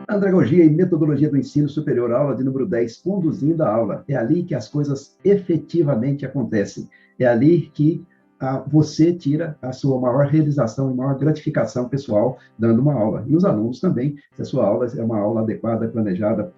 Andragogia e metodologia do ensino superior, aula de número 10, conduzindo a aula. É ali que as coisas efetivamente acontecem. É ali que você tira a sua maior realização e maior gratificação pessoal dando uma aula. E os alunos também, se a sua aula é uma aula adequada, planejada,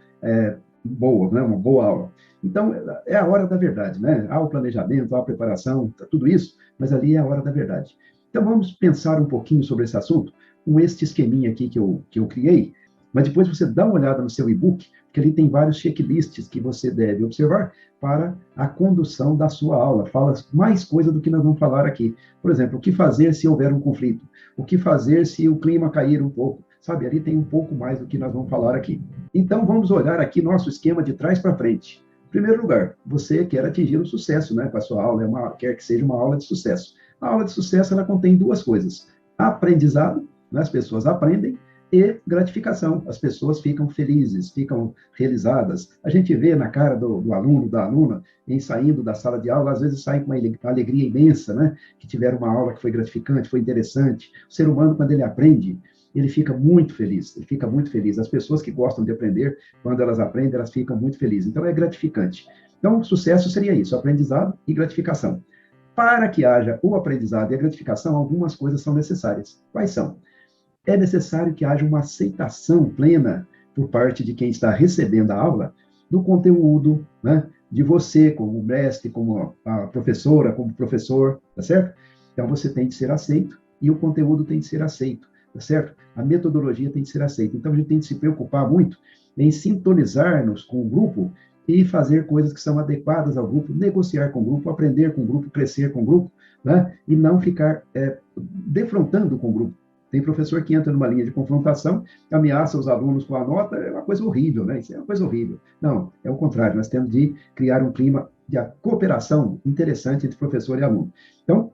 boa, né? Uma boa aula. Então, é a hora da verdade, né? Há o planejamento, há a preparação, tudo isso, mas ali é a hora da verdade. Então, vamos pensar um pouquinho sobre esse assunto com este esqueminha aqui que eu criei, mas depois você dá uma olhada no seu e-book, que ali tem vários checklists que você deve observar para a condução da sua aula. Fala mais coisa do que nós vamos falar aqui. Por exemplo, o que fazer se houver um conflito? O que fazer se o clima cair um pouco? Sabe, ali tem um pouco mais do que nós vamos falar aqui. Então, vamos olhar aqui nosso esquema de trás para frente. Em primeiro lugar, você quer atingir o sucesso, né, com a sua aula, quer que seja uma aula de sucesso. A aula de sucesso, ela contém duas coisas: aprendizado, né, as pessoas aprendem, e gratificação. As pessoas ficam felizes, ficam realizadas. A gente vê na cara do aluno, da aluna, em saindo da sala de aula, às vezes saem com uma alegria imensa, né? Que tiveram uma aula que foi gratificante, foi interessante. O ser humano, quando ele aprende, ele fica muito feliz, ele fica muito feliz. As pessoas que gostam de aprender, quando elas aprendem, elas ficam muito felizes. Então, é gratificante. Então, sucesso seria isso, aprendizado e gratificação. Para que haja o aprendizado e a gratificação, algumas coisas são necessárias. Quais são? É necessário que haja uma aceitação plena por parte de quem está recebendo a aula do conteúdo, né? De você como mestre, como a professora, como professor, tá certo? Então, você tem de ser aceito e o conteúdo tem de ser aceito, tá certo? A metodologia tem de ser aceita. Então, a gente tem de se preocupar muito em sintonizar-nos com o grupo e fazer coisas que são adequadas ao grupo, negociar com o grupo, aprender com o grupo, crescer com o grupo, né? E não ficar defrontando com o grupo. Tem professor que entra numa linha de confrontação, ameaça os alunos com a nota, é uma coisa horrível, né? Isso é uma coisa horrível. Não, é o contrário, nós temos de criar um clima de cooperação interessante entre professor e aluno. Então,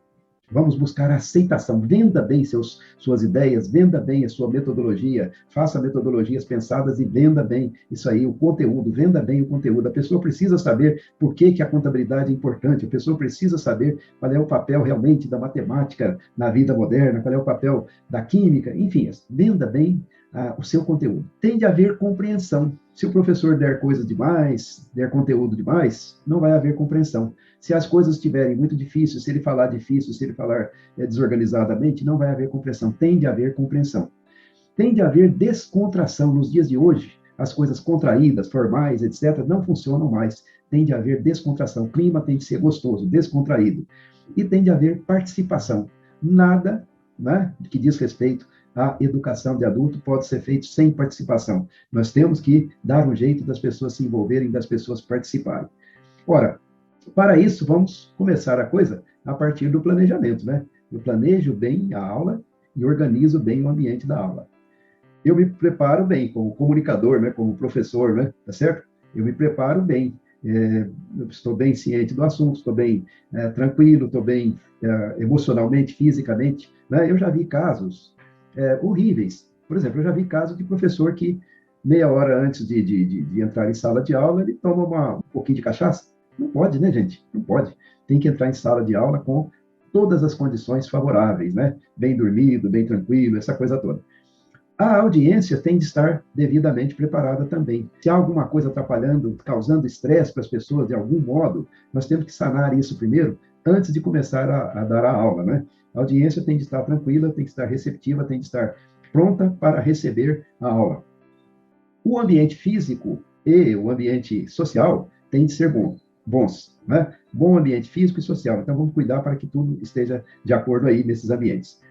vamos buscar a aceitação. Venda bem suas ideias, venda bem a sua metodologia, faça metodologias pensadas e venda bem isso aí, o conteúdo, venda bem o conteúdo. A pessoa precisa saber por que a contabilidade é importante, a pessoa precisa saber qual é o papel realmente da matemática na vida moderna, qual é o papel da química, enfim, venda bem o seu conteúdo. Tem de haver compreensão. Se o professor der coisa demais, der conteúdo demais, não vai haver compreensão. Se as coisas estiverem muito difíceis, se ele falar difícil, se ele falar desorganizadamente, não vai haver compreensão. Tem de haver compreensão. Tem de haver descontração. Nos dias de hoje, as coisas contraídas, formais, etc., não funcionam mais. Tem de haver descontração. O clima tem de ser gostoso, descontraído. E tem de haver participação. Nada, né, que diz respeito à educação de adulto pode ser feito sem participação. Nós temos que dar um jeito das pessoas se envolverem, das pessoas participarem. Ora, para isso, vamos começar a coisa a partir do planejamento, né? Eu planejo bem a aula e organizo bem o ambiente da aula. Eu me preparo bem como comunicador, né? Como professor, né? Tá certo? Eu me preparo bem. Eu estou bem ciente do assunto, estou bem tranquilo, estou bem emocionalmente, fisicamente, né? Eu já vi casos horríveis. Por exemplo, eu já vi casos de professor que meia hora antes de entrar em sala de aula, ele toma um pouquinho de cachaça. Não pode, né, gente? Não pode. Tem que entrar em sala de aula com todas as condições favoráveis, né? Bem dormido, bem tranquilo, essa coisa toda. A audiência tem de estar devidamente preparada também. Se há alguma coisa atrapalhando, causando estresse para as pessoas de algum modo, nós temos que sanar isso primeiro, antes de começar a dar a aula, né? A audiência tem de estar tranquila, tem de estar receptiva, tem de estar pronta para receber a aula. O ambiente físico e o ambiente social tem de ser bons, né? Bom ambiente físico e social. Então, vamos cuidar para que tudo esteja de acordo aí nesses ambientes.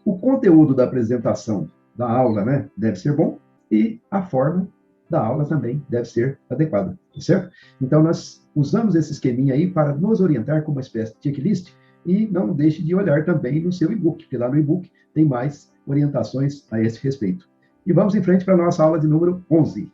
O conteúdo da apresentação da aula, né, deve ser bom e a forma da aula também deve ser adequada, certo? Então, nós usamos esse esqueminha aí para nos orientar como uma espécie de checklist e não deixe de olhar também no seu e-book, porque lá no e-book tem mais orientações a esse respeito. E vamos em frente para a nossa aula de número 11.